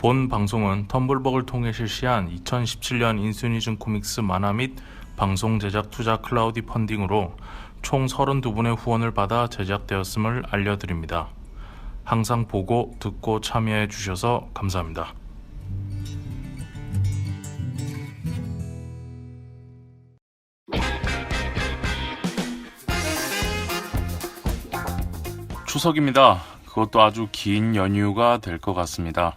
본 방송은 텀블벅을 통해 실시한 2017년 인수니즘 코믹스 만화 및 방송 제작 투자 클라우디 펀딩으로 총 32분의 후원을 받아 제작되었음을 알려드립니다. 항상 보고 듣고 참여해 주셔서 감사합니다. 추석입니다. 그것도 아주 긴 연휴가 될 것 같습니다.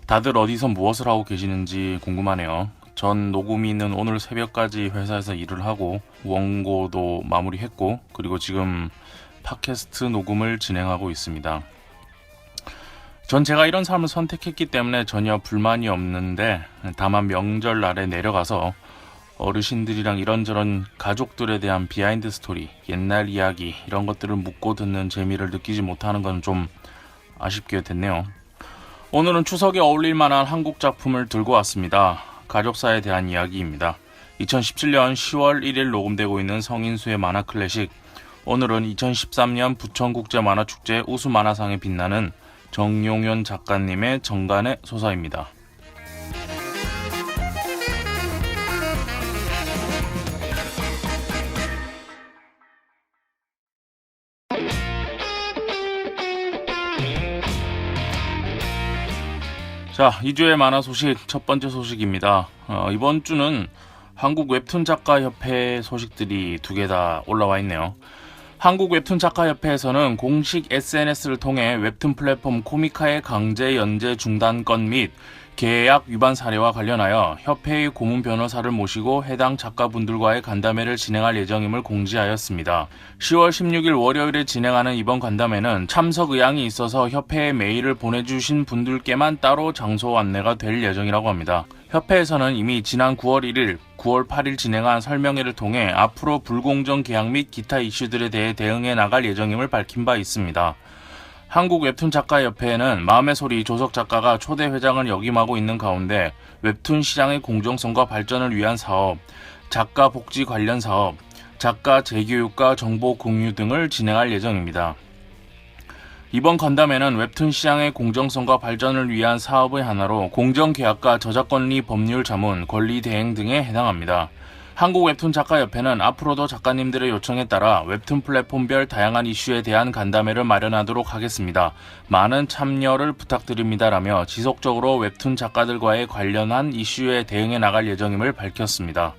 다들 어디서 무엇을 하고 계시는지 궁금하네요. 전 녹음이 있는 오늘 새벽까지 회사에서 일을 하고 원고도 마무리했고, 그리고 지금 팟캐스트 녹음을 진행하고 있습니다. 전 제가 이런 삶을 선택했기 때문에 전혀 불만이 없는데, 다만 명절날에 내려가서 어르신들이랑 이런저런 가족들에 대한 비하인드 스토리, 옛날 이야기 이런 것들을 묻고 듣는 재미를 느끼지 못하는 건 좀 아쉽게 됐네요. 오늘은 추석에 어울릴 만한 한국 작품을 들고 왔습니다. 가족사에 대한 이야기입니다. 2017년 10월 1일 녹음되고 있는 성인수의 만화 클래식. 오늘은 2013년 부천국제만화축제 우수만화상에 빛나는 정용현 작가님의 정간의 소사입니다. 자, 2주의 만화 소식, 첫 번째 소식입니다. 이번 주는 한국 웹툰 작가 협회 소식들이 두 개 다 올라와 있네요. 한국 웹툰 작가 협회에서는 공식 SNS를 통해 웹툰 플랫폼 코미카의 강제 연재 중단 건 및 계약 위반 사례와 관련하여 협회의 고문 변호사를 모시고 해당 작가분들과의 간담회를 진행할 예정임을 공지하였습니다. 10월 16일 월요일에 진행하는 이번 간담회는 참석 의향이 있어서 협회에 메일을 보내주신 분들께만 따로 장소 안내가 될 예정이라고 합니다. 협회에서는 이미 지난 9월 1일, 9월 8일 진행한 설명회를 통해 앞으로 불공정 계약 및 기타 이슈들에 대해 대응해 나갈 예정임을 밝힌 바 있습니다. 한국 웹툰 작가협회에는 마음의 소리 조석 작가가 초대 회장을 역임하고 있는 가운데 웹툰 시장의 공정성과 발전을 위한 사업, 작가 복지 관련 사업, 작가 재교육과 정보 공유 등을 진행할 예정입니다. 이번 간담회는 웹툰 시장의 공정성과 발전을 위한 사업의 하나로 공정계약과 저작권리 법률 자문, 권리 대행 등에 해당합니다. 한국 웹툰 작가협회는 앞으로도 작가님들의 요청에 따라 웹툰 플랫폼별 다양한 이슈에 대한 간담회를 마련하도록 하겠습니다. 많은 참여를 부탁드립니다라며 지속적으로 웹툰 작가들과의 관련한 이슈에 대응해 나갈 예정임을 밝혔습니다.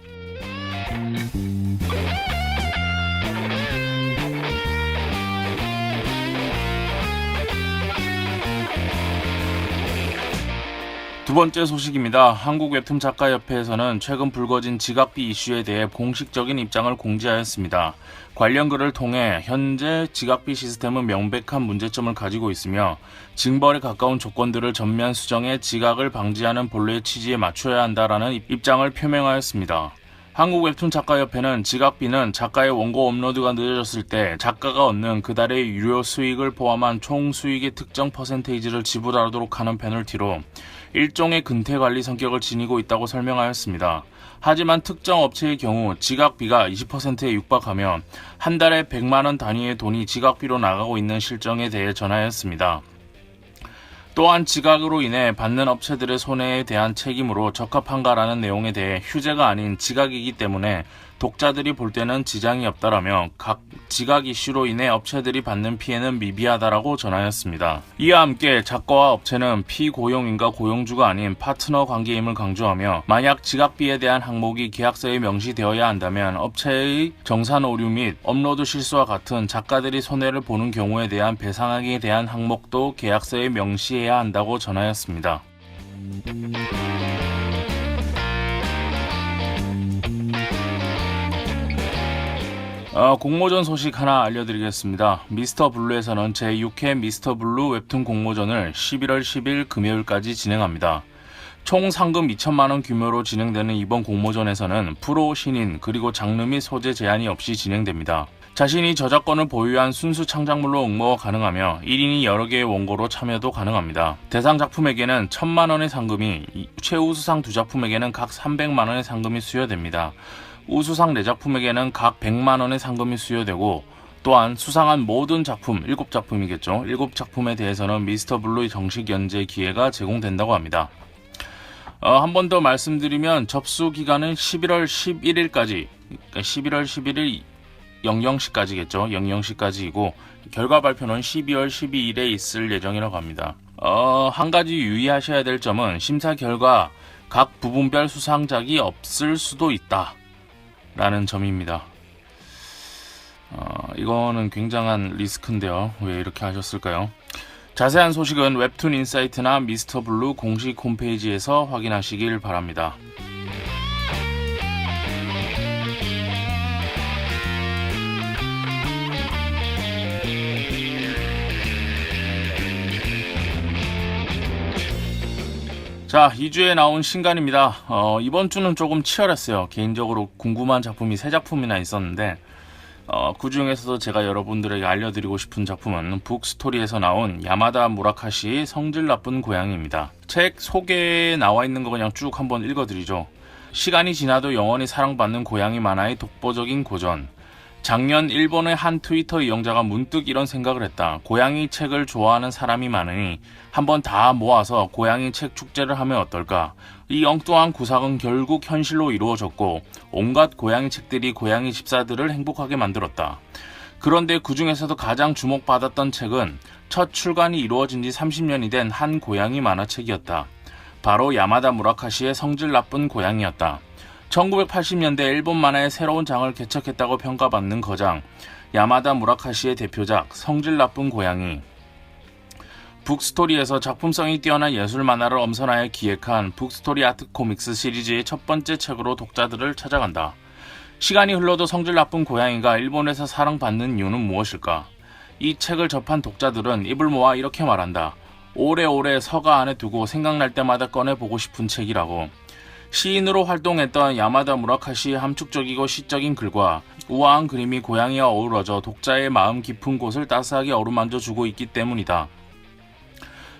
두 번째 소식입니다. 한국 웹툰 작가협회에서는 최근 불거진 지각비 이슈에 대해 공식적인 입장을 공지하였습니다. 관련 글을 통해 현재 지각비 시스템은 명백한 문제점을 가지고 있으며 징벌에 가까운 조건들을 전면 수정해 지각을 방지하는 본래의 취지에 맞춰야 한다라는 입장을 표명하였습니다. 한국 웹툰 작가협회는 지각비는 작가의 원고 업로드가 늦어졌을 때 작가가 얻는 그달의 유료 수익을 포함한 총 수익의 특정 퍼센테이지를 지불하도록 하는 페널티로 일종의 근태관리 성격을 지니고 있다고 설명하였습니다. 하지만 특정 업체의 경우 지각비가 20%에 육박하며 한 달에 100만원 단위의 돈이 지각비로 나가고 있는 실정에 대해 전하였습니다. 또한 지각으로 인해 받는 업체들의 손해에 대한 책임으로 적합한가라는 내용에 대해 휴재가 아닌 지각이기 때문에 독자들이 볼 때는 지장이 없다라며 각 지각 이슈로 인해 업체들이 받는 피해는 미비하다라고 전하였습니다. 이와 함께 작가와 업체는 피고용인과 고용주가 아닌 파트너 관계임을 강조하며 만약 지각비에 대한 항목이 계약서에 명시되어야 한다면 업체의 정산 오류 및 업로드 실수와 같은 작가들이 손해를 보는 경우에 대한 배상액에 대한 항목도 계약서에 명시해야 한다고 전하였습니다. 공모전 소식 하나 알려드리겠습니다. 미스터 블루에서는 제6회 미스터 블루 웹툰 공모전을 11월 10일 금요일까지 진행합니다. 총 상금 2천만원 규모로 진행되는 이번 공모전에서는 프로, 신인, 그리고 장르 및 소재 제한이 없이 진행됩니다. 자신이 저작권을 보유한 순수 창작물로 응모가 가능하며 1인이 여러 개의 원고로 참여도 가능합니다. 대상 작품에게는 1,000만원의 상금이, 최우수상 2작품에게는 각 300만원의 상금이 수여됩니다. 우수상 4작품에게는 각 100만원의 상금이 수여되고 또한 수상한 모든 작품, 7작품이겠죠. 7작품에 대해서는 미스터 블루의 정식 연재 기회가 제공된다고 합니다. 한 번 더 말씀드리면 접수 기간은 11월 11일까지, 그러니까 11월 11일 00시까지겠죠. 00시까지이고 결과 발표는 12월 12일에 있을 예정이라고 합니다. 한 가지 유의하셔야 될 점은 심사 결과 각 부분별 수상작이 없을 수도 있다 라는 점입니다. 이거는 굉장한 리스크인데요. 왜 이렇게 하셨을까요? 자세한 소식은 웹툰 인사이트나 미스터 블루 공식 홈페이지에서 확인하시길 바랍니다. 자, 2주에 나온 신간입니다. 이번 주는 조금 치열했어요. 개인적으로 궁금한 작품이 3작품이나 있었는데 그 중에서도 제가 여러분들에게 알려드리고 싶은 작품은 북스토리에서 나온 야마다 무라카시의 성질 나쁜 고양이입니다. 책 소개에 나와 있는 거 그냥 쭉 한번 읽어드리죠. 시간이 지나도 영원히 사랑받는 고양이 만화의 독보적인 고전. 작년 일본의 한 트위터 이용자가 문득 이런 생각을 했다. 고양이 책을 좋아하는 사람이 많으니 한번 다 모아서 고양이 책 축제를 하면 어떨까? 이 엉뚱한 구상은 결국 현실로 이루어졌고 온갖 고양이 책들이 고양이 집사들을 행복하게 만들었다. 그런데 그 중에서도 가장 주목받았던 책은 첫 출간이 이루어진 지 30년이 된 한 고양이 만화책이었다. 바로 야마다 무라카시의 성질 나쁜 고양이였다. 1980년대 일본 만화의 새로운 장을 개척했다고 평가받는 거장 야마다 무라카시의 대표작 성질 나쁜 고양이. 북스토리에서 작품성이 뛰어난 예술 만화를 엄선하여 기획한 북스토리 아트 코믹스 시리즈의 첫 번째 책으로 독자들을 찾아간다. 시간이 흘러도 성질 나쁜 고양이가 일본에서 사랑받는 이유는 무엇일까? 이 책을 접한 독자들은 입을 모아 이렇게 말한다. 오래오래 서가 안에 두고 생각날 때마다 꺼내보고 싶은 책이라고. 시인으로 활동했던 야마다 무라카시의 함축적이고 시적인 글과 우아한 그림이 고양이와 어우러져 독자의 마음 깊은 곳을 따스하게 어루만져주고 있기 때문이다.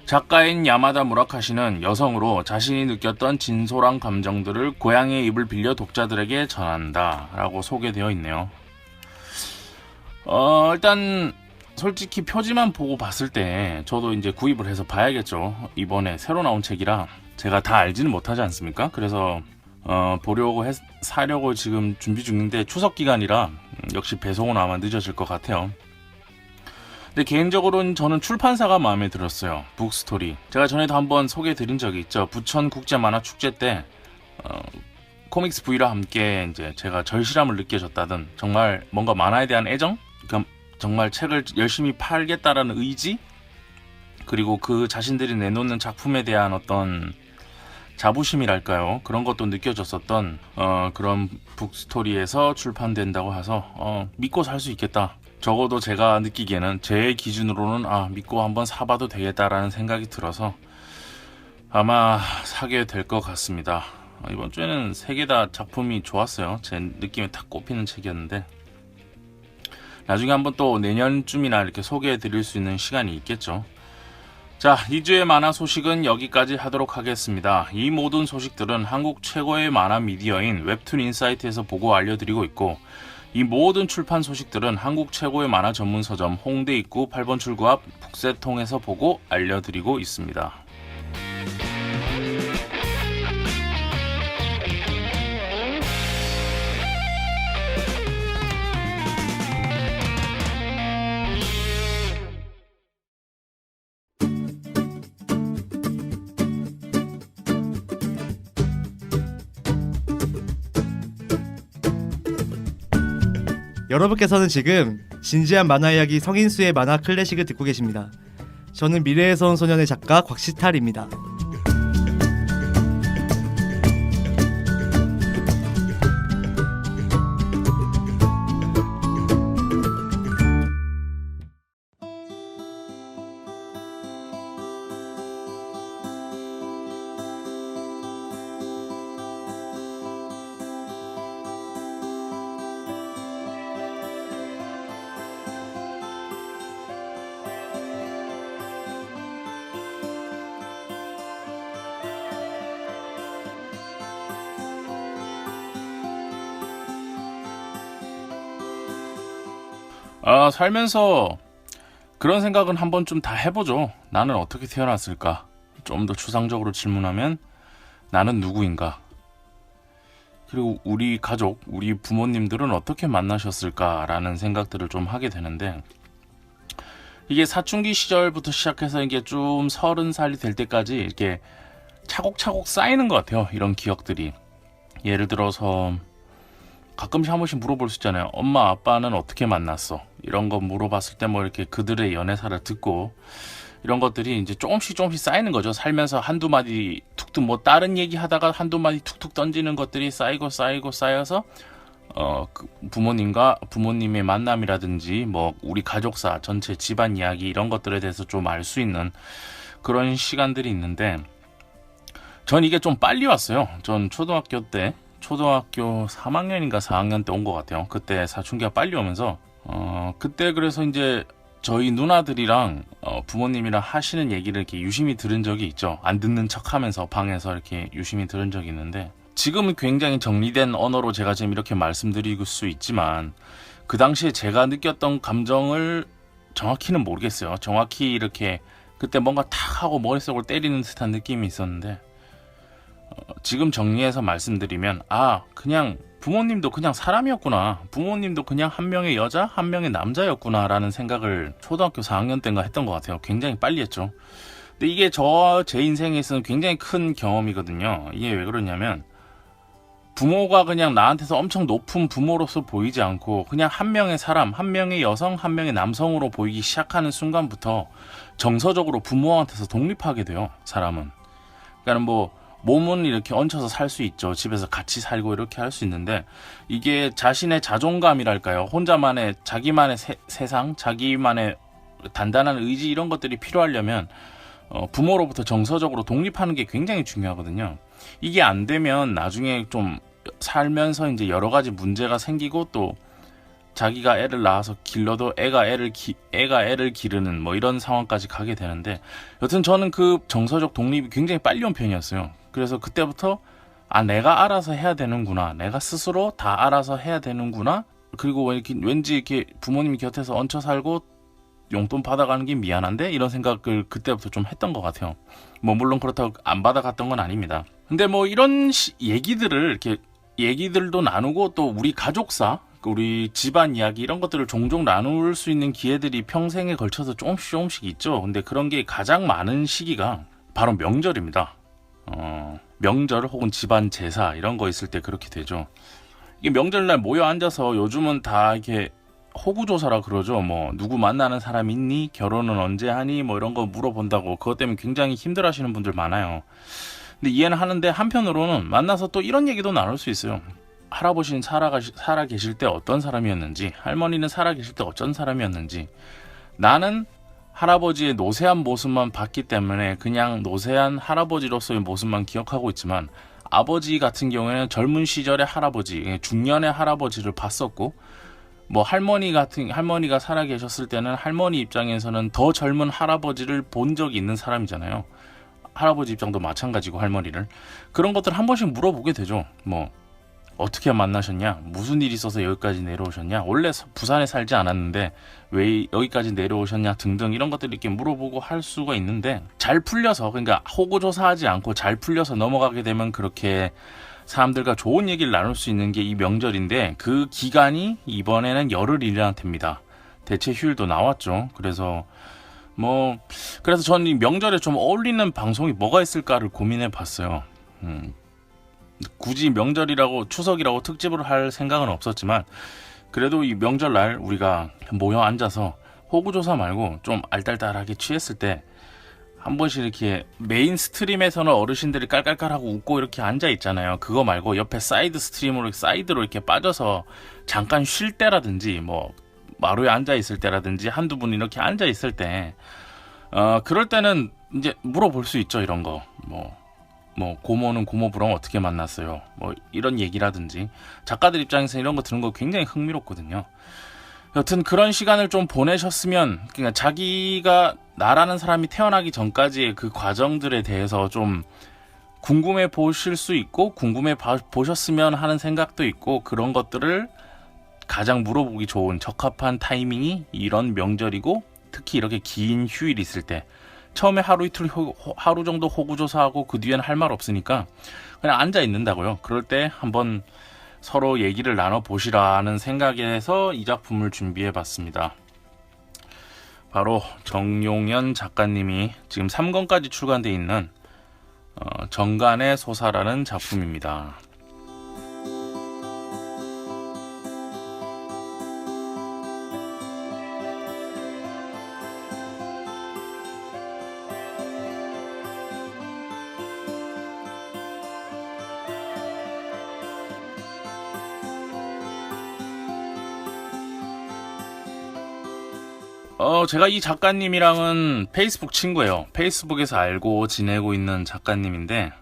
작가인 야마다 무라카시는 여성으로 자신이 느꼈던 진솔한 감정들을 고양이의 입을 빌려 독자들에게 전한다 라고 소개되어 있네요. 일단 솔직히 표지만 보고 봤을 때 저도 이제 구입을 해서 봐야겠죠. 이번에 새로 나온 책이라 제가 다 알지는 못하지 않습니까? 그래서 사려고 지금 준비 중인데 추석 기간이라 역시 배송은 아마 늦어질 것 같아요. 근데 개인적으로는 저는 출판사가 마음에 들었어요. 북스토리. 제가 전에도 한번 소개해드린 적이 있죠. 부천 국제만화축제 때 코믹스 V와 함께 이제 제가 절실함을 느껴졌다든 정말 뭔가 만화에 대한 애정? 그러니까 정말 책을 열심히 팔겠다라는 의지? 그리고 그 자신들이 내놓는 작품에 대한 어떤 자부심이랄까요? 그런 것도 느껴졌었던 그런 북스토리에서 출판된다고 해서 믿고 살 수 있겠다. 적어도 제가 느끼기에는 제 기준으로는 믿고 한번 사봐도 되겠다라는 생각이 들어서 아마 사게 될 것 같습니다. 이번 주에는 3개 다 작품이 좋았어요. 제 느낌에 탁 꼽히는 책이었는데 나중에 한번 또 내년쯤이나 이렇게 소개해 드릴 수 있는 시간이 있겠죠. 자, 2주의 만화 소식은 여기까지 하도록 하겠습니다. 이 모든 소식들은 한국 최고의 만화 미디어인 웹툰 인사이트에서 보고 알려드리고 있고 이 모든 출판 소식들은 한국 최고의 만화 전문 서점 홍대 입구 8번 출구 앞 북새통에서 보고 알려드리고 있습니다. 여러분께서는 지금 진지한 만화 이야기 성인수의 만화 클래식을 듣고 계십니다. 저는 미래에서 온 소년의 작가 곽시탈입니다. 살면서 그런 생각은 한 번쯤 다 해보죠. 나는 어떻게 태어났을까? 좀 더 추상적으로 질문하면 나는 누구인가? 그리고 우리 가족, 우리 부모님들은 어떻게 만나셨을까라는 생각들을 좀 하게 되는데, 이게 사춘기 시절부터 시작해서 이게 좀 30살이 될 때까지 이렇게 차곡차곡 쌓이는 것 같아요. 이런 기억들이. 예를 들어서 가끔씩 한 번씩 물어볼 수 있잖아요. 엄마 아빠는 어떻게 만났어? 이런 거 물어봤을 때 뭐 이렇게 그들의 연애사를 듣고 이런 것들이 이제 조금씩 쌓이는 거죠. 살면서 한두 마디 툭툭 뭐 다른 얘기 하다가 한두 마디 툭툭 던지는 것들이 쌓여서 그 부모님의 만남이라든지 뭐 우리 가족사 전체 집안 이야기 이런 것들에 대해서 좀 알 수 있는 그런 시간들이 있는데, 전 이게 좀 빨리 왔어요. 전 초등학교 3학년인가 4학년 때 온 것 같아요. 그때 사춘기가 빨리 오면서 그때 그래서 이제 저희 누나들이랑 부모님이랑 하시는 얘기를 이렇게 유심히 들은 적이 있죠. 안 듣는 척하면서 방에서 이렇게 유심히 들은 적이 있는데, 지금은 굉장히 정리된 언어로 제가 지금 이렇게 말씀드릴 수 있지만 그 당시에 제가 느꼈던 감정을 정확히는 모르겠어요. 정확히 이렇게 그때 뭔가 탁 하고 머릿속을 때리는 듯한 느낌이 있었는데, 지금 정리해서 말씀드리면 그냥 부모님도 그냥 사람이었구나, 부모님도 그냥 한 명의 여자 한 명의 남자였구나 라는 생각을 초등학교 4학년 때인가 했던 것 같아요. 굉장히 빨리 했죠. 근데 이게 제 인생에 있어서는 굉장히 큰 경험이거든요. 이게 왜 그러냐면, 부모가 그냥 나한테서 엄청 높은 부모로서 보이지 않고 그냥 한 명의 사람, 한 명의 여성, 한 명의 남성으로 보이기 시작하는 순간부터 정서적으로 부모한테서 독립하게 돼요. 사람은. 그러니까 뭐 몸은 이렇게 얹혀서 살 수 있죠. 집에서 같이 살고 이렇게 할 수 있는데, 이게 자신의 자존감이랄까요? 혼자만의 자기만의 세상, 자기만의 단단한 의지 이런 것들이 필요하려면 부모로부터 정서적으로 독립하는 게 굉장히 중요하거든요. 이게 안 되면 나중에 좀 살면서 이제 여러 가지 문제가 생기고, 또 자기가 애를 낳아서 길러도 애가 애를 기르는 뭐 이런 상황까지 가게 되는데, 여튼 저는 그 정서적 독립이 굉장히 빨리 온 편이었어요. 그래서 그때부터 내가 알아서 해야 되는구나, 내가 스스로 다 알아서 해야 되는구나, 그리고 왠지 이렇게 부모님 곁에서 얹혀 살고 용돈 받아가는 게 미안한데 이런 생각을 그때부터 좀 했던 것 같아요. 뭐 물론 그렇다고 안 받아갔던 건 아닙니다. 근데 뭐 이런 얘기들을 이렇게 얘기들도 나누고, 또 우리 가족사, 우리 집안 이야기 이런 것들을 종종 나눌 수 있는 기회들이 평생에 걸쳐서 조금씩 있죠. 근데 그런 게 가장 많은 시기가 바로 명절입니다. 명절 혹은 집안 제사 이런 거 있을 때 그렇게 되죠. 이게 명절날 모여 앉아서 요즘은 다 이렇게 호구조사라 그러죠. 뭐 누구 만나는 사람 있니? 결혼은 언제 하니? 뭐 이런 거 물어본다고 그것 때문에 굉장히 힘들어하시는 분들 많아요. 근데 이해는 하는데, 한편으로는 만나서 또 이런 얘기도 나눌 수 있어요. 할아버지는 살아 계실 때 어떤 사람이었는지, 할머니는 살아 계실 때 어떤 사람이었는지. 나는 할아버지의 노쇠한 모습만 봤기 때문에 그냥 노쇠한 할아버지로서의 모습만 기억하고 있지만, 아버지 같은 경우에는 젊은 시절의 할아버지, 중년의 할아버지를 봤었고, 뭐 할머니가 살아 계셨을 때는 할머니 입장에서는 더 젊은 할아버지를 본 적이 있는 사람이잖아요. 할아버지 입장도 마찬가지고, 할머니를. 그런 것들 한 번씩 물어보게 되죠. 뭐 어떻게 만나셨냐, 무슨 일이 있어서 여기까지 내려오셨냐, 원래 부산에 살지 않았는데 왜 여기까지 내려오셨냐 등등 이런 것들 이렇게 물어보고 할 수가 있는데, 잘 풀려서, 그러니까 호구조사하지 않고 잘 풀려서 넘어가게 되면 그렇게 사람들과 좋은 얘기를 나눌 수 있는 게 이 명절인데, 그 기간이 이번에는 열흘이나 됩니다. 대체 휴일도 나왔죠. 그래서 저는 이 명절에 좀 어울리는 방송이 뭐가 있을까를 고민해 봤어요. 굳이 명절이라고 추석이라고 특집을 할 생각은 없었지만, 그래도 이 명절날 우리가 모여 앉아서 호구조사 말고 좀 알딸딸하게 취했을 때 한 번씩 이렇게 메인 스트림에서는 어르신들이 깔깔깔하고 웃고 이렇게 앉아 있잖아요. 그거 말고 옆에 사이드로 이렇게 빠져서 잠깐 쉴 때라든지, 뭐 마루에 앉아 있을 때라든지, 한두 분 이렇게 앉아 있을 때 그럴 때는 이제 물어볼 수 있죠. 이런 거 뭐 고모는 고모부랑 어떻게 만났어요, 뭐 이런 얘기라든지. 작가들 입장에서 이런 거 들은 거 굉장히 흥미롭거든요. 여튼 그런 시간을 좀 보내셨으면, 그러니까 자기가 나라는 사람이 태어나기 전까지의 그 과정들에 대해서 좀 궁금해 보실 수 있고, 궁금해 보셨으면 하는 생각도 있고, 그런 것들을 가장 물어보기 좋은 적합한 타이밍이 이런 명절이고, 특히 이렇게 긴 휴일이 있을 때 처음에 하루 이틀 하루 정도 호구조사하고 그 뒤에는 할 말 없으니까 그냥 앉아 있는다고요. 그럴 때 한번 서로 얘기를 나눠보시라는 생각에서 이 작품을 준비해봤습니다. 바로 정용현 작가님이 지금 3권까지 출간되어 있는 정간의 소사라는 작품입니다. 제가 이 작가님이랑은 페이스북 친구예요. 페이스북에서 알고 지내고 있는 작가님인데,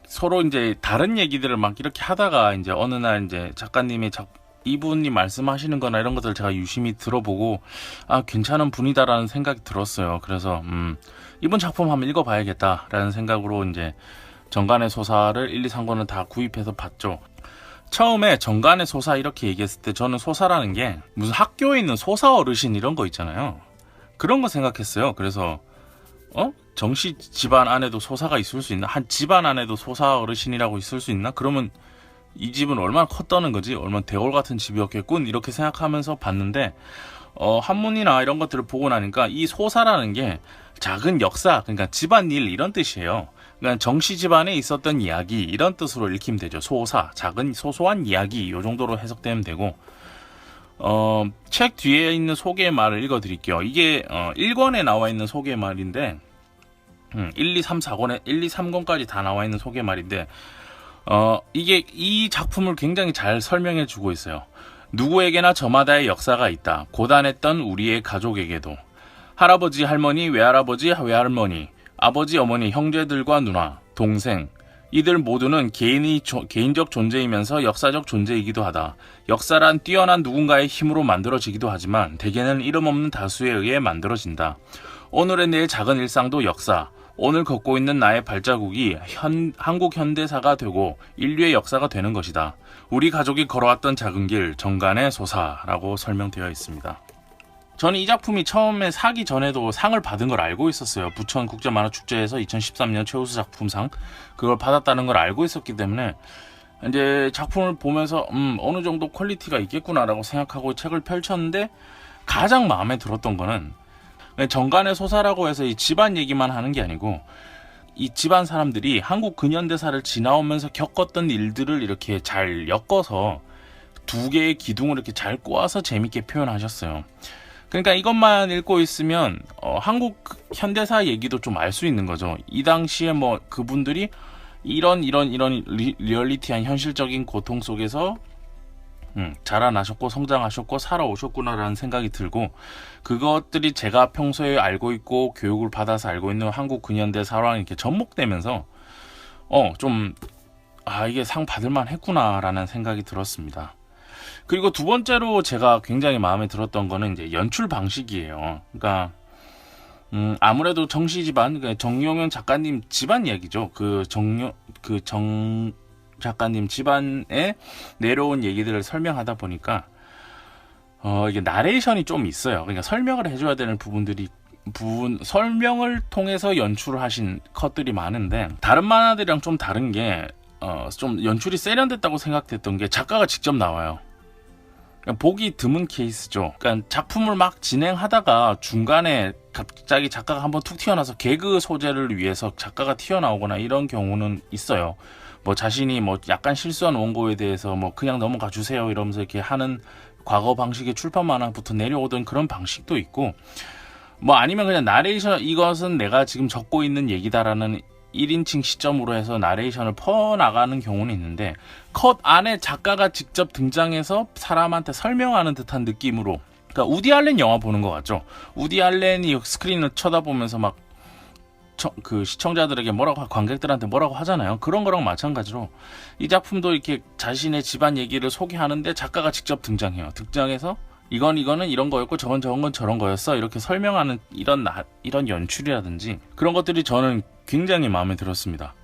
서로 이제 다른 얘기들을 막 이렇게 하다가 이제 어느 날 이제 작가님이 이분이 말씀하시는 거나 이런 것들을 제가 유심히 들어보고, 괜찮은 분이다라는 생각이 들었어요. 그래서, 이분 작품 한번 읽어봐야겠다라는 생각으로 이제 정간의 소사를 1, 2, 3권을 다 구입해서 봤죠. 처음에 정간의 소사 이렇게 얘기했을 때 저는 소사라는 게 무슨 학교에 있는 소사 어르신 이런 거 있잖아요. 그런 거 생각했어요. 그래서 정씨 집안 안에도 소사가 있을 수 있나? 한 집안 안에도 소사 어르신이라고 있을 수 있나? 그러면 이 집은 얼마나 컸다는 거지? 얼마나 대궐 같은 집이었겠군? 이렇게 생각하면서 봤는데 한문이나 이런 것들을 보고 나니까 이 소사라는 게 작은 역사, 그러니까 집안일 이런 뜻이에요. 그러니까 정씨 집안에 있었던 이야기 이런 뜻으로 읽히면 되죠. 소사, 작은 소소한 이야기 이 정도로 해석되면 되고, 책 뒤에 있는 소개의 말을 읽어드릴게요. 이게 1권에 나와 있는 소개의 말인데 1, 2, 3, 4권에 1, 2, 3권까지 다 나와 있는 소개의 말인데 이게 이 작품을 굉장히 잘 설명해 주고 있어요. 누구에게나 저마다의 역사가 있다. 고단했던 우리의 가족에게도 할아버지, 할머니, 외할아버지, 외할머니, 아버지, 어머니, 형제들과 누나, 동생 이들 모두는 개인적 존재이면서 역사적 존재이기도 하다. 역사란 뛰어난 누군가의 힘으로 만들어지기도 하지만 대개는 이름 없는 다수에 의해 만들어진다. 오늘의 내 작은 일상도 역사, 오늘 걷고 있는 나의 발자국이 한국 현대사가 되고 인류의 역사가 되는 것이다. 우리 가족이 걸어왔던 작은 길, 정간의 소사라고 설명되어 있습니다. 저는 이 작품이 처음에 사기 전에도 상을 받은 걸 알고 있었어요. 부천 국제만화축제에서 2013년 최우수 작품상 그걸 받았다는 걸 알고 있었기 때문에 이제 작품을 보면서 어느 정도 퀄리티가 있겠구나라고 생각하고 책을 펼쳤는데, 가장 마음에 들었던 거는 정간의 소사라고 해서 이 집안 얘기만 하는 게 아니고 이 집안 사람들이 한국 근현대사를 지나오면서 겪었던 일들을 이렇게 잘 엮어서 두 개의 기둥을 이렇게 잘 꼬아서 재밌게 표현하셨어요. 그러니까 이것만 읽고 있으면 한국 현대사 얘기도 좀 알 수 있는 거죠. 이 당시에 뭐 그분들이 이런 리얼리티한 현실적인 고통 속에서 자라나셨고 성장하셨고 살아오셨구나라는 생각이 들고, 그것들이 제가 평소에 알고 있고 교육을 받아서 알고 있는 한국 근현대사랑 이렇게 접목되면서 이게 상 받을만 했구나라는 생각이 들었습니다. 그리고 두 번째로 제가 굉장히 마음에 들었던 거는 이제 연출 방식이에요. 그러니까 아무래도 정씨 집안, 그러니까 정용현 작가님 집안 이야기죠. 정 작가님 집안에 내려온 얘기들을 설명하다 보니까 이게 나레이션이 좀 있어요. 그러니까 설명을 해줘야 되는 설명을 통해서 연출을 하신 컷들이 많은데, 다른 만화들이랑 좀 다른 게 좀 연출이 세련됐다고 생각됐던 게 작가가 직접 나와요. 보기 드문 케이스죠. 그러니까 작품을 막 진행하다가 중간에 갑자기 작가가 한번 툭 튀어나와서 개그 소재를 위해서 작가가 튀어나오거나 이런 경우는 있어요. 뭐 자신이 뭐 약간 실수한 원고에 대해서 뭐 그냥 넘어가 주세요 이러면서 이렇게 하는 과거 방식의 출판 만화부터 내려오던 그런 방식도 있고, 뭐 아니면 그냥 나레이션, 이것은 내가 지금 적고 있는 얘기다라는 1인칭 시점으로 해서 나레이션을 퍼나가는 경우는 있는데, 컷 안에 작가가 직접 등장해서 사람한테 설명하는 듯한 느낌으로, 그러니까 우디 알렌 영화 보는 것 같죠. 우디 알렌이 스크린을 쳐다보면서 막 그 시청자들에게 관객들한테 뭐라고 하잖아요. 그런 거랑 마찬가지로 이 작품도 이렇게 자신의 집안 얘기를 소개하는데 작가가 직접 등장해요. 등장해서 이거는 이런 거였고 저건 저런 거였어 이렇게 설명하는 이런 연출이라든지 그런 것들이 저는 굉장히 마음에 들었습니다.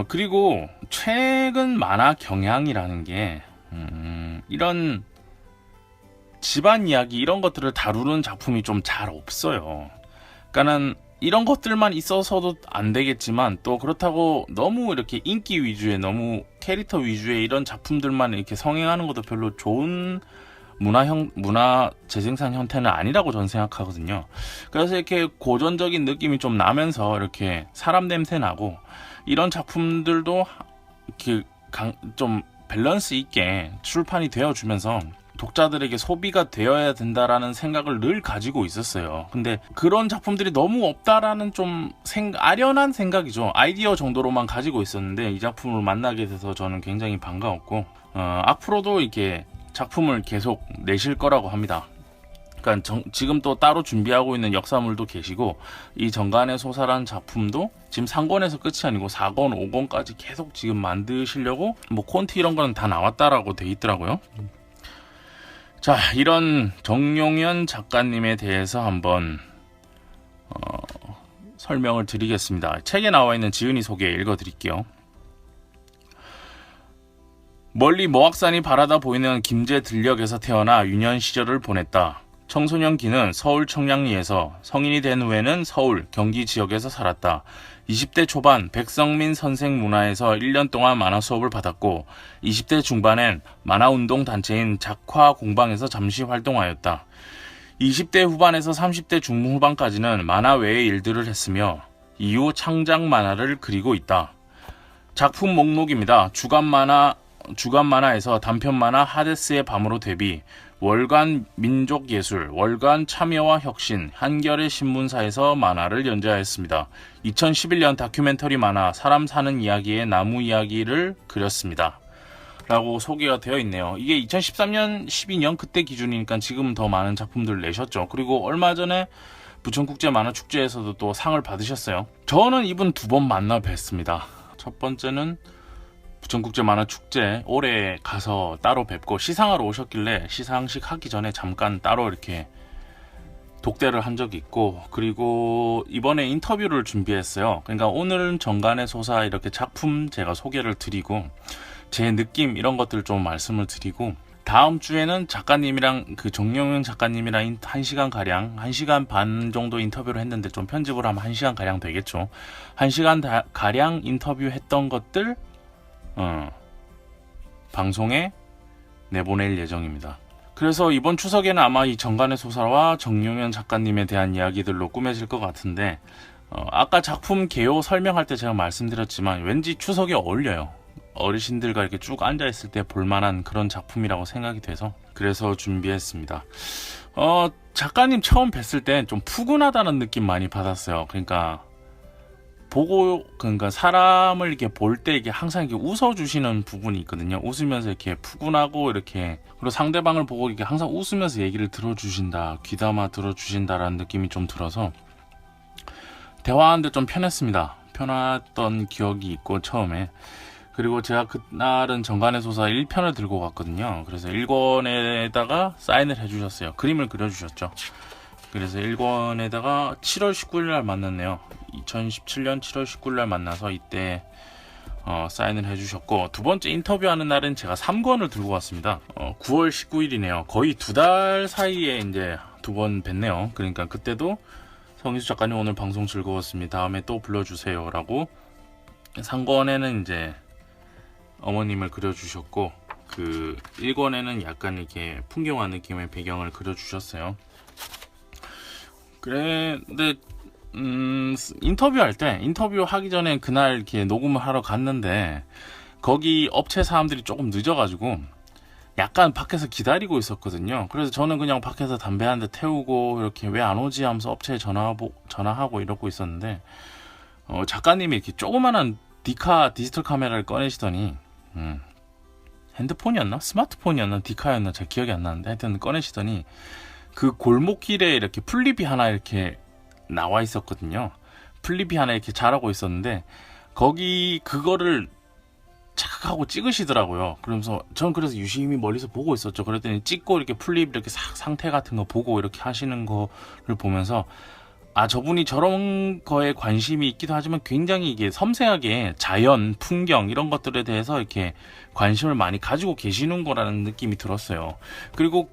그리고 최근 만화 경향이라는 게 이런 집안 이야기 이런 것들을 다루는 작품이 좀 잘 없어요. 그러니까는 이런 것들만 있어서도 안 되겠지만 또 그렇다고 너무 이렇게 인기 위주의 너무 캐릭터 위주의 이런 작품들만 이렇게 성행하는 것도 별로 좋은 문화 재생산 형태는 아니라고 저는 생각하거든요. 그래서 이렇게 고전적인 느낌이 좀 나면서 이렇게 사람 냄새 나고 이런 작품들도 이렇게 좀 밸런스 있게 출판이 되어주면서 독자들에게 소비가 되어야 된다라는 생각을 늘 가지고 있었어요. 근데 그런 작품들이 너무 없다라는 좀 아련한 생각이죠. 아이디어 정도로만 가지고 있었는데 이 작품을 만나게 돼서 저는 굉장히 반가웠고 앞으로도 이렇게 작품을 계속 내실 거라고 합니다. 그러니까 지금 또 따로 준비하고 있는 역사물도 계시고 이 정간의 소사라는 작품도 지금 3권에서 끝이 아니고 4권, 5권까지 계속 지금 만드시려고 뭐 콘티 이런 거는 다 나왔다라고 돼 있더라고요. 자, 이런 정용현 작가님에 대해서 한번 설명을 드리겠습니다. 책에 나와 있는 지은이 소개 읽어드릴게요. 멀리 모악산이 바라다 보이는 김제 들녘에서 태어나 유년 시절을 보냈다. 청소년 기는 서울 청량리에서, 성인이 된 후에는 서울, 경기 지역에서 살았다. 20대 초반 백성민 선생 문화에서 1년 동안 만화 수업을 받았고 20대 중반엔 만화운동 단체인 작화 공방에서 잠시 활동하였다. 20대 후반에서 30대 중후반까지는 만화 외의 일들을 했으며 이후 창작 만화를 그리고 있다. 작품 목록입니다. 주간 만화에서 단편 만화 하데스의 밤으로 데뷔, 월간 민족예술, 월간 참여와 혁신, 한겨레 신문사에서 만화를 연재하였습니다. 2011년 다큐멘터리 만화 사람 사는 이야기의 나무 이야기를 그렸습니다. 라고 소개가 되어 있네요. 이게 2013년, 12년 그때 기준이니까 지금 더 많은 작품들을 내셨죠. 그리고 얼마 전에 부천국제 만화축제에서도 또 상을 받으셨어요. 저는 이분 2번 만나 뵀습니다. 첫 번째는 부천국제 만화축제 올해 가서 따로 뵙고 시상하러 오셨길래 시상식 하기 전에 잠깐 따로 이렇게 독대를 한 적이 있고, 그리고 이번에 인터뷰를 준비했어요. 그러니까 오늘은 정간의 소사 이렇게 작품 제가 소개를 드리고 제 느낌 이런 것들 좀 말씀을 드리고, 다음 주에는 작가님이랑 그 정용현 작가님이랑 1시간 반 정도 인터뷰를 했는데 좀 편집을 하면 1시간 가량 되겠죠. 1시간 가량 인터뷰했던 것들 방송에 내보낼 예정입니다. 그래서 이번 추석에는 아마 이 정간의 소사와 정용현 작가님에 대한 이야기들로 꾸며질 것 같은데 아까 작품 개요 설명할 때 제가 말씀드렸지만 왠지 추석에 어울려요. 어르신들과 이렇게 쭉 앉아있을 때 볼만한 그런 작품이라고 생각이 돼서 그래서 준비했습니다. 작가님 처음 뵀을 때 좀 푸근하다는 느낌 많이 받았어요. 그러니까 사람을 이렇게 볼 때 이게 항상 이렇게 웃어주시는 부분이 있거든요. 웃으면서 이렇게 푸근하고 이렇게, 그리고 상대방을 보고 이렇게 항상 웃으면서 얘기를 들어주신다, 귀담아 들어주신다라는 느낌이 좀 들어서 대화하는데 좀 편했습니다. 편했던 기억이 있고 처음에. 그리고 제가 그날은 정간의 소사 1편을 들고 갔거든요. 그래서 1권에다가 사인을 해주셨어요. 그림을 그려주셨죠. 그래서 1권에다가 7월 19일 날 만났네요. 2017년 7월 19일 날 만나서 이때 사인을 해주셨고, 두 번째 인터뷰하는 날은 제가 3권을 들고 왔습니다. 9월 19일이네요. 거의 2달 사이에 이제 2번 뵀네요. 그러니까 그때도 성희수 작가님 오늘 방송 즐거웠습니다. 다음에 또 불러주세요 라고 3권에는 이제 어머님을 그려주셨고, 그 1권에는 약간 이렇게 풍경화 느낌의 배경을 그려주셨어요. 그래, 근데 인터뷰하기 전에 그날 이렇게 녹음을 하러 갔는데 거기 업체 사람들이 조금 늦어가지고 약간 밖에서 기다리고 있었거든요. 그래서 저는 그냥 밖에서 담배 한 대 태우고 이렇게 왜 안 오지 하면서 업체에 전화하고 이러고 있었는데 작가님이 이렇게 조그만한 디지털 카메라를 꺼내시더니 핸드폰이었나? 스마트폰이었나? 디카였나? 잘 기억이 안 나는데 하여튼 꺼내시더니 그 골목길에 이렇게 풀잎이 하나 이렇게 나와 있었거든요. 풀잎이 하나 이렇게 자라고 있었는데 그거를 착각하고 찍으시더라고요. 그러면서 전 그래서 유심히 멀리서 보고 있었죠. 그랬더니 찍고 이렇게 풀잎 이렇게 싹 상태 같은 거 보고 이렇게 하시는 거를 보면서 저분이 저런 거에 관심이 있기도 하지만 굉장히 이게 섬세하게 자연, 풍경 이런 것들에 대해서 이렇게 관심을 많이 가지고 계시는 거라는 느낌이 들었어요. 그리고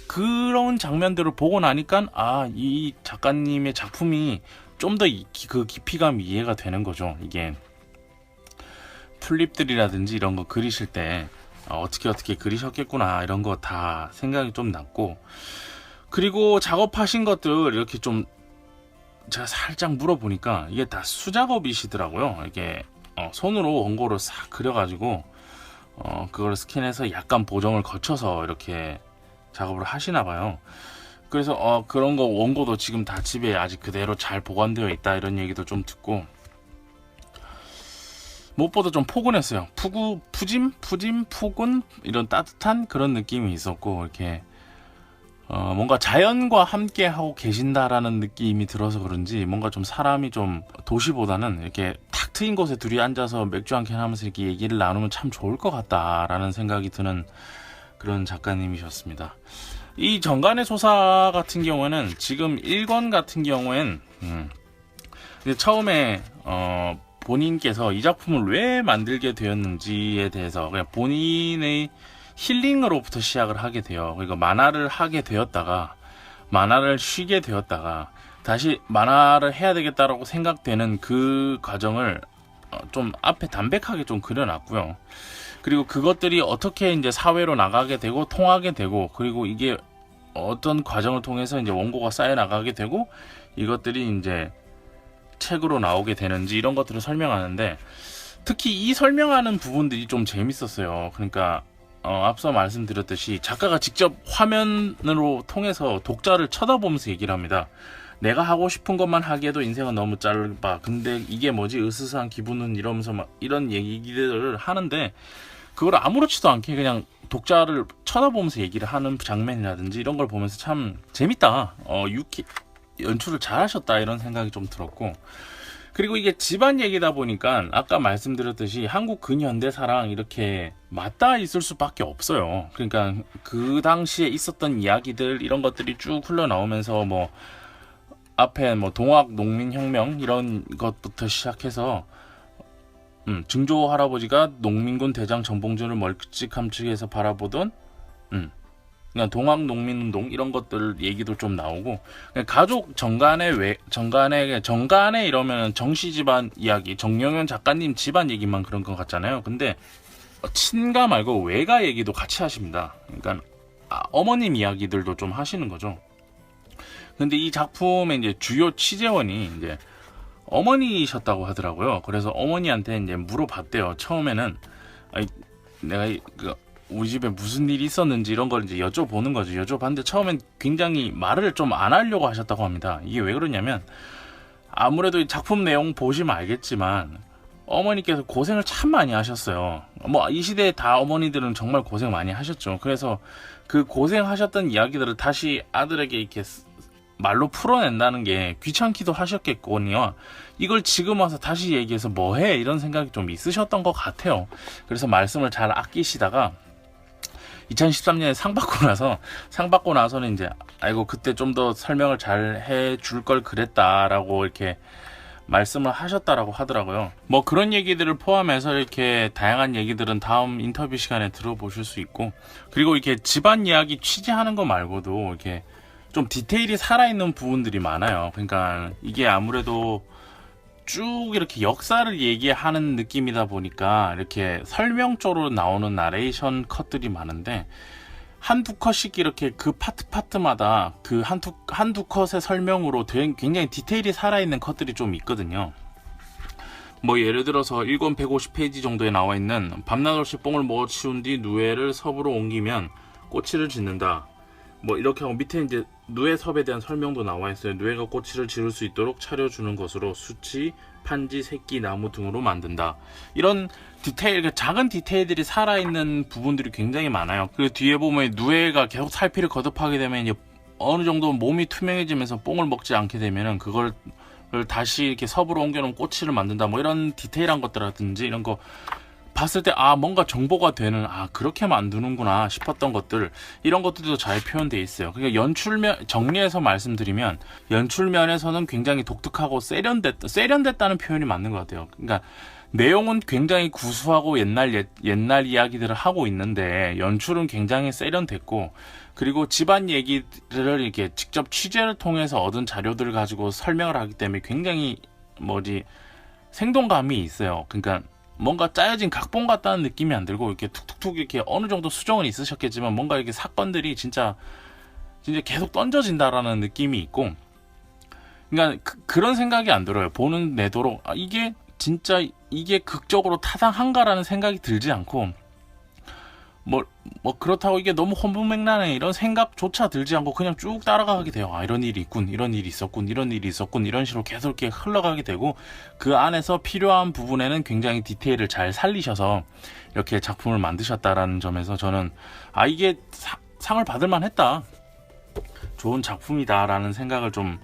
그런 장면들을 보고 나니까 이 작가님의 작품이 좀 더 그 깊이감이 이해가 되는 거죠. 이게 튤립들이라든지 이런 거 그리실 때 어떻게 그리셨겠구나 이런 거 다 생각이 좀 났고, 그리고 작업하신 것들 이렇게 좀 제가 살짝 물어보니까 이게 다 수작업이시더라고요. 이게 손으로 원고를 싹 그려가지고 그걸 스캔해서 약간 보정을 거쳐서 이렇게 작업을 하시나 봐요. 그래서 그런 거 원고도 지금 다 집에 아직 그대로 잘 보관되어 있다 이런 얘기도 좀 듣고, 무엇보다 좀 포근했어요. 푸근 이런 따뜻한 그런 느낌이 있었고, 이렇게 뭔가 자연과 함께 하고 계신다라는 느낌이 들어서 그런지 뭔가 좀 사람이 좀 도시보다는 이렇게 탁 트인 곳에 둘이 앉아서 맥주 한 캔 하면서 이렇게 얘기를 나누면 참 좋을 것 같다라는 생각이 드는 그런 작가님이셨습니다. 이 정간의 소사 같은 경우에는 지금 1권 같은 경우엔 처음에 본인께서 이 작품을 왜 만들게 되었는지에 대해서 그냥 본인의 힐링으로부터 시작을 하게 돼요. 그러니까 만화를 하게 되었다가 만화를 쉬게 되었다가 다시 만화를 해야 되겠다라고 생각되는 그 과정을 좀 앞에 담백하게 좀 그려놨고요. 그리고 그것들이 어떻게 이제 사회로 나가게 되고 통하게 되고, 그리고 이게 어떤 과정을 통해서 이제 원고가 쌓여 나가게 되고 이것들이 이제 책으로 나오게 되는지 이런 것들을 설명하는데, 특히 이 설명하는 부분들이 좀 재밌었어요. 그러니까 앞서 말씀드렸듯이 작가가 직접 화면으로 통해서 독자를 쳐다보면서 얘기를 합니다. 내가 하고 싶은 것만 하기에도 인생은 너무 짧아. 근데 이게 뭐지? 으스스한 기분은 이러면서 막 이런 얘기들을 하는데, 그걸 아무렇지도 않게 그냥 독자를 쳐다보면서 얘기를 하는 장면이라든지 이런 걸 보면서 참 재밌다. 연출을 잘 하셨다 이런 생각이 좀 들었고, 그리고 이게 집안 얘기다 보니까 아까 말씀드렸듯이 한국 근현대사랑 이렇게 맞닿아 있을 수밖에 없어요. 그러니까 그 당시에 있었던 이야기들 이런 것들이 쭉 흘러나오면서 뭐 앞에 뭐 동학 농민혁명 이런 것부터 시작해서 증조 할아버지가 농민군 대장 전봉준을 멀찌감치해서 바라보던 그냥 동학 농민운동 이런 것들 얘기도 좀 나오고, 가족 정간에 이러면 정씨 집안 이야기, 정영현 작가님 집안 얘기만 그런 것 같잖아요. 근데 친가 말고 외가 얘기도 같이 하십니다. 그러니까 어머님 이야기들도 좀 하시는 거죠. 근데 이 작품의 이제 주요 취재원이 이제 어머니셨다고 하더라고요. 그래서 어머니한테 이제 물어봤대요. 처음에는 내가 우리 집에 무슨 일이 있었는지 이런 걸 이제 여쭤보는 거죠. 여쭤봤는데 처음엔 굉장히 말을 좀 안 하려고 하셨다고 합니다. 이게 왜 그러냐면 아무래도 작품 내용 보시면 알겠지만 어머니께서 고생을 참 많이 하셨어요. 뭐 이 시대에 다 어머니들은 정말 고생 많이 하셨죠. 그래서 그 고생하셨던 이야기들을 다시 아들에게 이렇게 말로 풀어낸다는 게 귀찮기도 하셨겠거니와 이걸 지금 와서 다시 얘기해서 뭐해 이런 생각이 좀 있으셨던 것 같아요. 그래서 말씀을 잘 아끼시다가 2013년에 상 받고 나서는 이제 아이고 그때 좀 더 설명을 잘 해줄 걸 그랬다라고 이렇게 말씀을 하셨다라고 하더라고요. 뭐 그런 얘기들을 포함해서 이렇게 다양한 얘기들은 다음 인터뷰 시간에 들어보실 수 있고, 그리고 이렇게 집안 이야기 취재하는 거 말고도 이렇게 좀 디테일이 살아있는 부분들이 많아요. 그러니까 이게 아무래도 쭉 이렇게 역사를 얘기하는 느낌이다 보니까 이렇게 설명 쪽으로 나오는 나레이션 컷들이 많은데, 한두 컷씩 이렇게 그 파트마다 그 한두 컷의 설명으로 굉장히 디테일이 살아있는 컷들이 좀 있거든요. 뭐 예를 들어서 1권 150페이지 정도에 나와 있는 밤낮 없이 뽕을 먹어 치운 뒤 누에를 섭으로 옮기면 꼬치를 짓는다. 뭐 이렇게 하고 밑에 이제 누에 섭에 대한 설명도 나와 있어요. 누에가 꼬치를 지를 수 있도록 차려주는 것으로 수치, 판지, 새끼, 나무 등으로 만든다. 이런 디테일, 작은 디테일들이 살아있는 부분들이 굉장히 많아요. 그리고 뒤에 보면 누에가 계속 살피를 거듭하게 되면 이제 어느 정도 몸이 투명해지면서 뽕을 먹지 않게 되면은 그걸 다시 이렇게 섭으로 옮겨놓은 꼬치를 만든다. 뭐 이런 디테일한 것들이라든지 이런 거 봤을 때 뭔가 정보가 되는 그렇게 만드는구나 싶었던 것들, 이런 것들도 잘 표현되어 있어요. 그러니까 연출면, 정리해서 말씀드리면 연출면에서는 굉장히 독특하고 세련됐다는 표현이 맞는 것 같아요. 그러니까 내용은 굉장히 구수하고 옛날 이야기들을 하고 있는데 연출은 굉장히 세련됐고, 그리고 집안 얘기들을 이렇게 직접 취재를 통해서 얻은 자료들을 가지고 설명을 하기 때문에 굉장히 생동감이 있어요. 그러니까 뭔가 짜여진 각본 같다는 느낌이 안 들고, 이렇게 툭툭툭 이렇게 어느 정도 수정은 있으셨겠지만 뭔가 이렇게 사건들이 진짜 계속 던져진다라는 느낌이 있고, 그러니까 그런 생각이 안 들어요. 보는 내도록 이게 진짜 이게 극적으로 타당한가라는 생각이 들지 않고, 그렇다고 이게 너무 혼돈맹란해 이런 생각조차 들지 않고 그냥 쭉 따라가게 돼요. 이런 일이 있군, 이런 일이 있었군, 이런 일이 있었군, 이런 식으로 계속 이렇게 흘러가게 되고, 그 안에서 필요한 부분에는 굉장히 디테일을 잘 살리셔서 이렇게 작품을 만드셨다라는 점에서 저는 이게 상을 받을 만했다, 좋은 작품이다라는 생각을 좀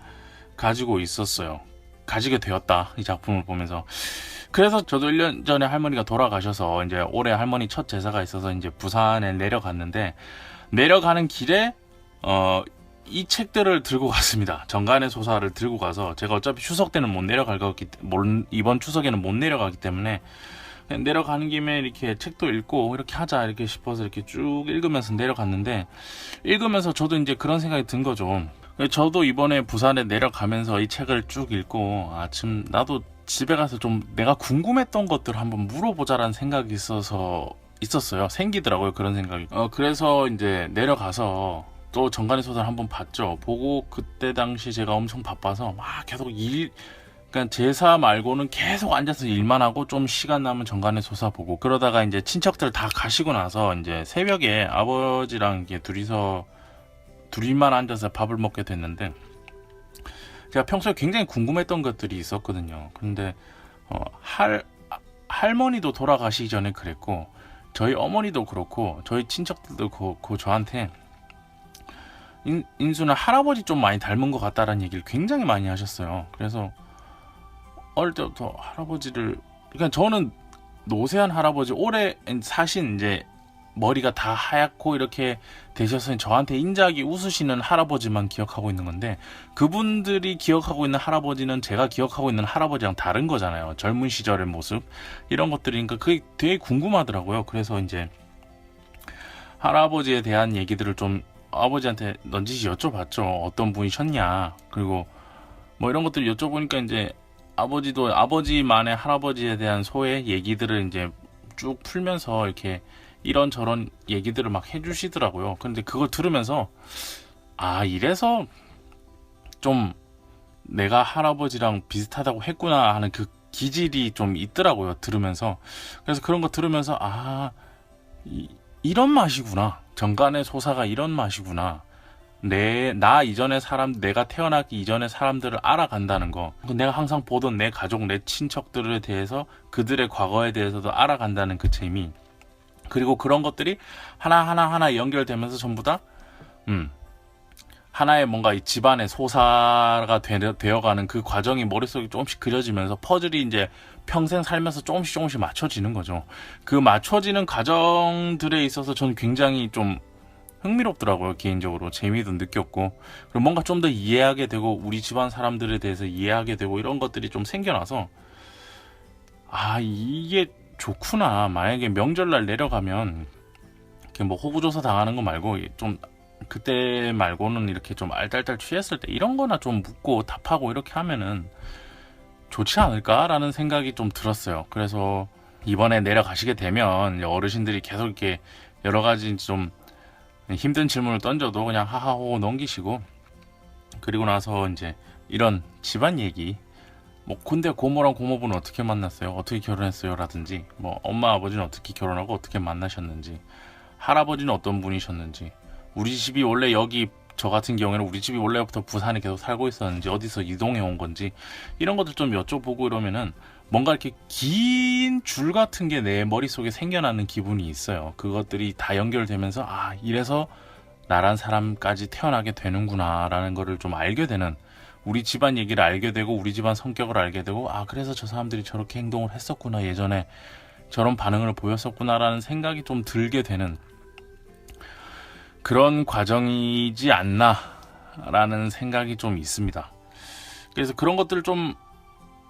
가지게 되었다, 이 작품을 보면서. 그래서 저도 1년 전에 할머니가 돌아가셔서 이제 올해 할머니 첫 제사가 있어서 이제 부산에 내려갔는데, 내려가는 길에 이 책들을 들고 갔습니다. 정간의 소사를 들고 가서, 제가 어차피 추석 때는 이번 추석에는 못 내려가기 때문에 내려가는 김에 이렇게 책도 읽고 이렇게 하자 이렇게 싶어서 이렇게 쭉 읽으면서 내려갔는데, 읽으면서 저도 이제 그런 생각이 든 거죠. 저도 이번에 부산에 내려가면서 이 책을 쭉 읽고 나도 집에 가서 좀 내가 궁금했던 것들을 한번 물어보자라는 생각이 생기더라고요. 그런 생각이. 그래서 이제 내려가서 또 정간의 소사를 한번 봤죠. 보고 그때 당시 제가 엄청 바빠서 막 계속 그러니까 제사 말고는 계속 앉아서 일만 하고, 좀 시간 나면 정간의 소사 보고, 그러다가 이제 친척들 다 가시고 나서 이제 새벽에 아버지랑 이렇게 둘이만 앉아서 밥을 먹게 됐는데, 제가 평소에 굉장히 궁금했던 것들이 있었거든요. 근데 할머니도 돌아가시기 전에 그랬고, 저희 어머니도 그렇고, 저희 친척들도 그렇고, 저한테 인수는 할아버지 좀 많이 닮은 것 같다라는 얘기를 굉장히 많이 하셨어요. 그래서 어릴 때부터 할아버지를, 그러니까 저는 노세한 할아버지, 오래 사신 이제 머리가 다 하얗고 이렇게 되셔서 저한테 인자하게 웃으시는 할아버지만 기억하고 있는 건데, 그분들이 기억하고 있는 할아버지는 제가 기억하고 있는 할아버지랑 다른 거잖아요. 젊은 시절의 모습, 이런 것들이니까 그게 되게 궁금하더라고요. 그래서 이제 할아버지에 대한 얘기들을 좀 아버지한테 넌지시 여쭤봤죠. 어떤 분이셨냐, 그리고 이런 것들을 여쭤보니까 이제 아버지도 아버지만의 할아버지에 대한 소의 얘기들을 이제 쭉 풀면서 이렇게 이런저런 얘기들을 막 해주시더라고요. 근데 그걸 들으면서 이래서 좀 내가 할아버지랑 비슷하다고 했구나 하는 그 기질이 좀 있더라고요, 들으면서. 그래서 그런 거 들으면서 이런 맛이구나, 정간의 소사가 이런 맛이구나, 내가 태어나기 이전의 사람들을 알아간다는 거, 내가 항상 보던 내 가족, 내 친척들에 대해서, 그들의 과거에 대해서도 알아간다는 그 재미, 그리고 그런 것들이 하나 연결되면서 전부 다 하나의 뭔가 이 집안의 소사가 되어가는 그 과정이 머릿속에 조금씩 그려지면서, 퍼즐이 이제 평생 살면서 조금씩 맞춰지는 거죠. 그 맞춰지는 과정들에 있어서 저는 굉장히 좀 흥미롭더라고요. 개인적으로 재미도 느꼈고, 그리고 뭔가 좀 더 이해하게 되고, 우리 집안 사람들에 대해서 이해하게 되고, 이런 것들이 좀 생겨나서 이게 좋구나. 만약에 명절날 내려가면 이렇게 호구조사 당하는 거 말고, 좀 그때 말고는 이렇게 좀 알딸딸 취했을 때 이런 거나 좀 묻고 답하고 이렇게 하면은 좋지 않을까라는 생각이 좀 들었어요. 그래서 이번에 내려가시게 되면 어르신들이 계속 이렇게 여러 가지 좀 힘든 질문을 던져도 그냥 하하호호 넘기시고, 그리고 나서 이제 이런 집안 얘기, 근데 고모랑 고모부는 어떻게 만났어요? 어떻게 결혼했어요? 라든지, 엄마 아버지는 어떻게 결혼하고 어떻게 만나셨는지, 할아버지는 어떤 분이셨는지, 우리 집이 원래 저 같은 경우에는 우리 집이 원래부터 부산에 계속 살고 있었는지, 어디서 이동해 온 건지, 이런 것들 좀 여쭤보고 이러면은 뭔가 이렇게 긴 줄 같은 게 내 머릿속에 생겨나는 기분이 있어요. 그것들이 다 연결되면서 이래서 나란 사람까지 태어나게 되는구나 라는 거를 좀 알게 되는, 우리 집안 얘기를 알게 되고, 우리 집안 성격을 알게 되고, 그래서 저 사람들이 저렇게 행동을 했었구나 예전에, 저런 반응을 보였었구나라는 생각이 좀 들게 되는 그런 과정이지 않나라는 생각이 좀 있습니다. 그래서 그런 것들을 좀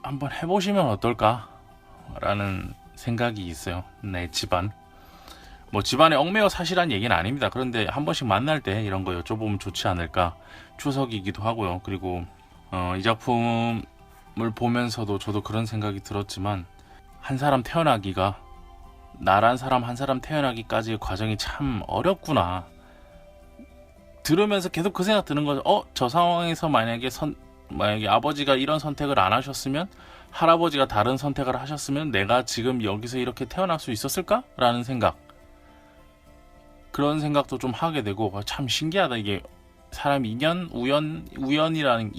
한번 해보시면 어떨까라는 생각이 있어요. 내 집안. 뭐 집안에 얽매여 사시란 얘기는 아닙니다. 그런데 한 번씩 만날 때 이런 거 여쭤보면 좋지 않을까. 추석이기도 하고요. 그리고 이 작품을 보면서도 저도 그런 생각이 들었지만 한 사람 태어나기가 나란 사람 한 사람 태어나기까지의 과정이 참 어렵구나. 들으면서 계속 그 생각 드는 거죠. 저 상황에서 만약에 아버지가 이런 선택을 안 하셨으면, 할아버지가 다른 선택을 하셨으면 내가 지금 여기서 이렇게 태어날 수 있었을까? 라는 생각. 그런 생각도 좀 하게 되고 참 신기하다. 이게 사람 인연이라는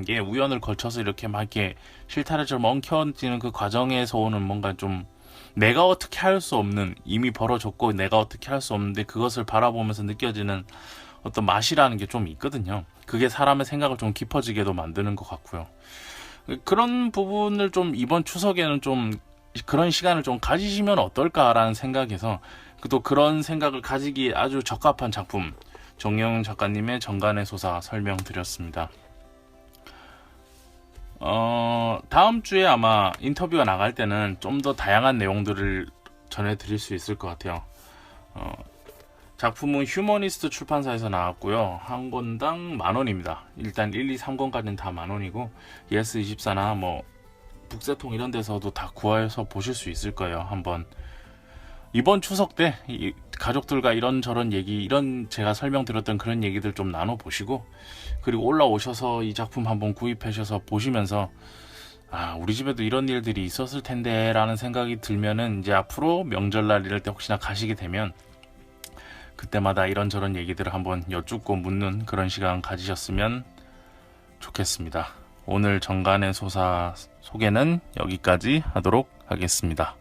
게 우연을 거쳐서 이렇게 막 이렇게 실타래처럼 엉켜지는 그 과정에서 오는 뭔가 좀 내가 어떻게 할 수 없는, 이미 벌어졌고 내가 어떻게 할 수 없는데 그것을 바라보면서 느껴지는 어떤 맛이라는 게 좀 있거든요. 그게 사람의 생각을 좀 깊어지게도 만드는 것 같고요. 그런 부분을 좀 이번 추석에는 좀 그런 시간을 좀 가지시면 어떨까라는 생각에서, 또 그런 생각을 가지기에 아주 적합한 작품, 정영 작가님의 정간의 소사 설명드렸습니다. 다음 주에 아마 인터뷰가 나갈 때는 좀 더 다양한 내용들을 전해드릴 수 있을 것 같아요. 작품은 휴머니스트 출판사에서 나왔고요. 한 권당 10,000원입니다. 일단 1, 2, 3권까지는 다 10,000원이고 예스24나 뭐 북새통 이런 데서도 다 구해서 보실 수 있을 거예요. 한번 이번 추석 때 가족들과 이런저런 얘기, 이런 제가 설명드렸던 그런 얘기들 좀 나눠보시고, 그리고 올라오셔서 이 작품 한번 구입하셔서 보시면서 우리 집에도 이런 일들이 있었을 텐데 라는 생각이 들면은 이제 앞으로 명절날 이럴 때 혹시나 가시게 되면 그때마다 이런저런 얘기들을 한번 여쭙고 묻는 그런 시간 가지셨으면 좋겠습니다. 오늘 정간의 소사 소개는 여기까지 하도록 하겠습니다.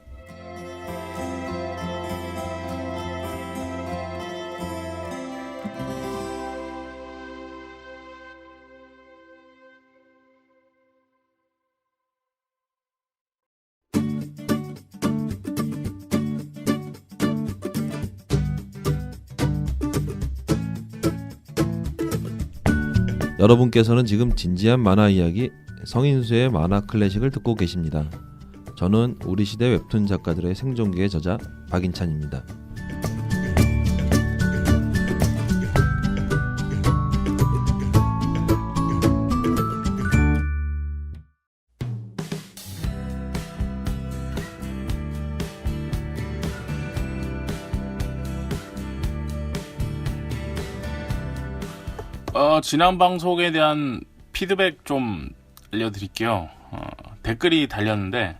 여러분께서는 지금 진지한 만화 이야기 성인수의 만화 클래식을 듣고 계십니다. 저는 우리 시대 웹툰 작가들의 생존기의 저자 박인찬입니다. 지난 방송에 대한 피드백 좀 알려드릴게요. 댓글이 달렸는데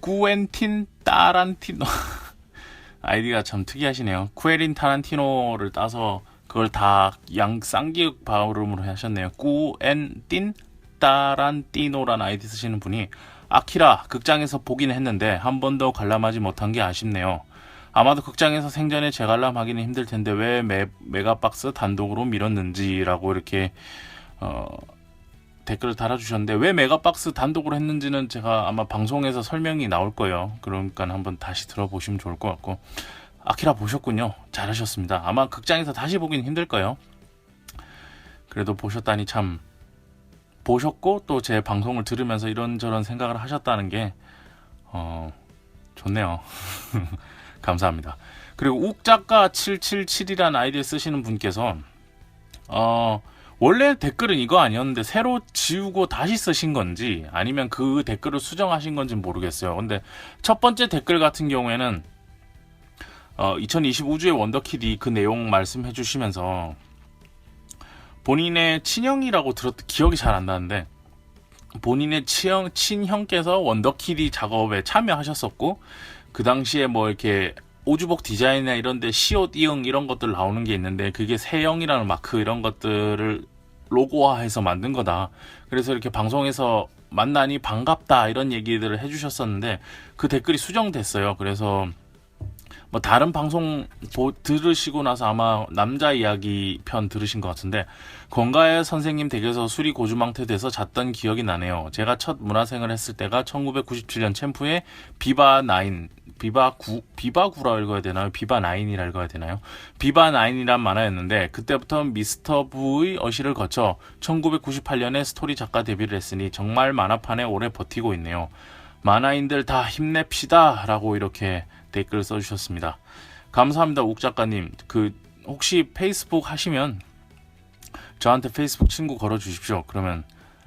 꾸엔틴 타란티노 아이디가 참 특이하시네요. 쿠에린 타란티노를 따서 그걸 다 쌍기역 발음으로 하셨네요. 꾸엔틴 타란티노라는 아이디 쓰시는 분이, 아키라 극장에서 보긴 했는데 한 번도 관람하지 못한 게 아쉽네요. 아마도 극장에서 생전에 재관람하기는 힘들 텐데 왜 메가박스 단독으로 밀었는지라고 이렇게 댓글을 달아주셨는데, 왜 메가박스 단독으로 했는지는 제가 아마 방송에서 설명이 나올 거예요. 그러니까 한번 다시 들어보시면 좋을 것 같고, 아키라 보셨군요. 잘하셨습니다. 아마 극장에서 다시 보기는 힘들 거예요. 그래도 보셨다니 참, 보셨고 또 제 방송을 들으면서 이런저런 생각을 하셨다는 게 좋네요. 감사합니다. 그리고 욱작가 777이라는 아이디를 쓰시는 분께서 원래 댓글은 이거 아니었는데 새로 지우고 다시 쓰신 건지 아니면 그 댓글을 수정하신 건지 모르겠어요. 근데 첫 번째 댓글 같은 경우에는 2020 우주의 원더키디 그 내용 말씀해 주시면서 본인의 친형이라고 들었던 기억이 잘 안 나는데, 본인의 친형께서 원더키디 작업에 참여하셨었고, 그 당시에 뭐 이렇게 오주복 디자인이나 이런데 시옷 이응 이런 것들 나오는 게 있는데, 그게 세형이라는 마크 이런 것들을 로고화해서 만든 거다. 그래서 이렇게 방송에서 만나니 반갑다 이런 얘기들을 해주셨었는데 그 댓글이 수정됐어요. 그래서 뭐 다른 방송 들으시고 나서 아마 남자 이야기 편 들으신 것 같은데 권가의 선생님 댁에서 술이 고주망태 돼서 잤던 기억이 나네요. 제가 첫 문화생을 했을 때가 1997년 챔프의 비바9라 읽어야 되나요? 비바9이라 읽어야 되나요? 비바9이란 만화였는데 그때부터 미스터 부의 어시를 거쳐 1998년에 스토리 작가 데뷔를 했으니 정말 만화판에 오래 버티고 있네요. 만화인들 다 힘냅시다 라고 이렇게 댓글 써주셨습니다. 감사합니다. 욱 작가님. 혹시 페이스북 하시면 저한테 페이스북 친구 걸어주십시오. 그러면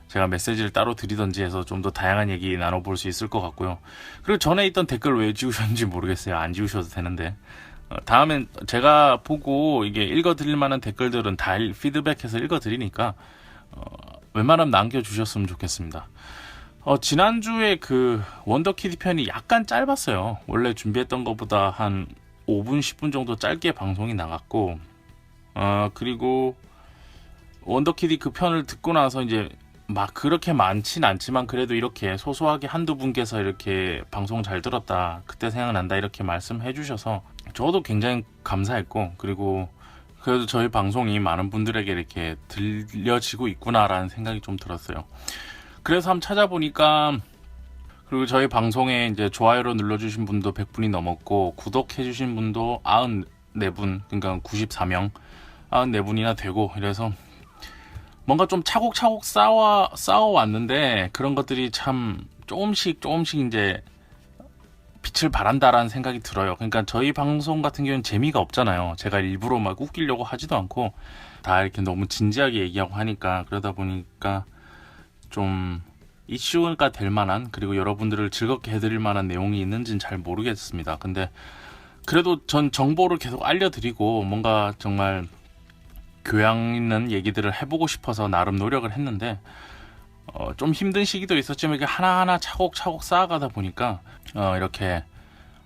제가 메시지를 따로 드리던지 해서 좀 더 다양한 얘기 나눠볼 수 있을 것 같고요. 그리고 전에 있던 댓글 왜 지우셨는지 모르겠어요. 안 지우셔도 되는데 다음엔 제가 보고 이게 읽어드릴 만한 댓글들은 다 피드백해서 읽어드리니까 웬만하면 남겨주셨으면 좋겠습니다. 지난주에 원더키드 편이 약간 짧았어요. 원래 준비했던 것보다 한 5분, 10분 정도 짧게 방송이 나갔고, 그리고 원더키드 그 편을 듣고 나서 이제 막 그렇게 많진 않지만 그래도 이렇게 소소하게 한두 분께서 이렇게 방송 잘 들었다, 그때 생각난다 이렇게 말씀해 주셔서 저도 굉장히 감사했고, 그리고 그래도 저희 방송이 많은 분들에게 이렇게 들려지고 있구나라는 생각이 좀 들었어요. 그래서 한번 찾아보니까, 그리고 저희 방송에 이제 좋아요로 눌러주신 분도 100분이 넘었고 구독해주신 분도 94분, 그러니까 94명 94분이나 되고, 이래서 뭔가 좀 차곡차곡 쌓아왔는데 그런 것들이 참 조금씩 이제 빛을 발한다라는 생각이 들어요. 그러니까 저희 방송 같은 경우는 재미가 없잖아요. 제가 일부러 막 웃기려고 하지도 않고 다 이렇게 너무 진지하게 얘기하고 하니까, 그러다 보니까 좀 이슈가 될 만한, 그리고 여러분들을 즐겁게 해드릴 만한 내용이 있는지는 잘 모르겠습니다. 근데 그래도 전 정보를 계속 알려드리고 뭔가 정말 교양 있는 얘기들을 해보고 싶어서 나름 노력을 했는데 좀 힘든 시기도 있었지만 이게 하나하나 차곡차곡 쌓아가다 보니까 이렇게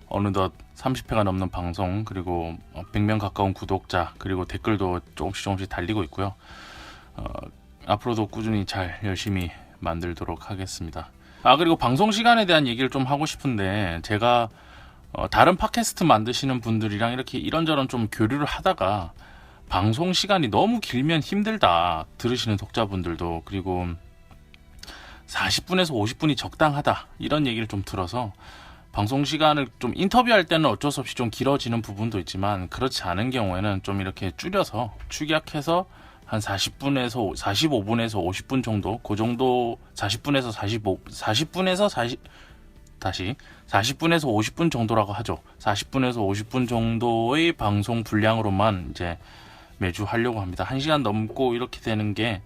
어느덧 30회가 넘는 방송, 그리고 100명 가까운 구독자, 그리고 댓글도 조금씩 달리고 있고요. 앞으로도 꾸준히 잘 열심히 만들도록 하겠습니다. 그리고 방송 시간에 대한 얘기를 좀 하고 싶은데, 제가 다른 팟캐스트 만드시는 분들이랑 이렇게 이런저런 좀 교류를 하다가 방송 시간이 너무 길면 힘들다, 들으시는 독자분들도, 그리고 40분에서 50분이 적당하다 이런 얘기를 좀 들어서 방송 시간을 좀 인터뷰할 때는 어쩔 수 없이 좀 길어지는 부분도 있지만, 그렇지 않은 경우에는 좀 이렇게 줄여서 축약해서 한 40분에서 45분에서 50분 정도, 그 정도, 40분에서 50분 정도라고 하죠. 40분에서 50분 정도의 방송 분량으로만 이제 매주 하려고 합니다. 1시간 넘고 이렇게 되는 게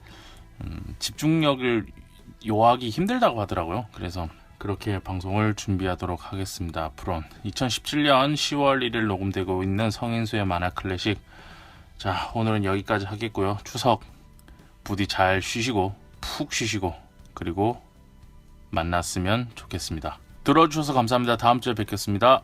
집중력을 요하기 힘들다고 하더라고요. 그래서 그렇게 방송을 준비하도록 하겠습니다. 앞으로는 2017년 10월 1일 녹음되고 있는 성인수의 만화 클래식, 자, 오늘은 여기까지 하겠고요. 추석 부디 잘 쉬시고 푹 쉬시고, 그리고 만났으면 좋겠습니다. 들어주셔서 감사합니다. 다음 주에 뵙겠습니다.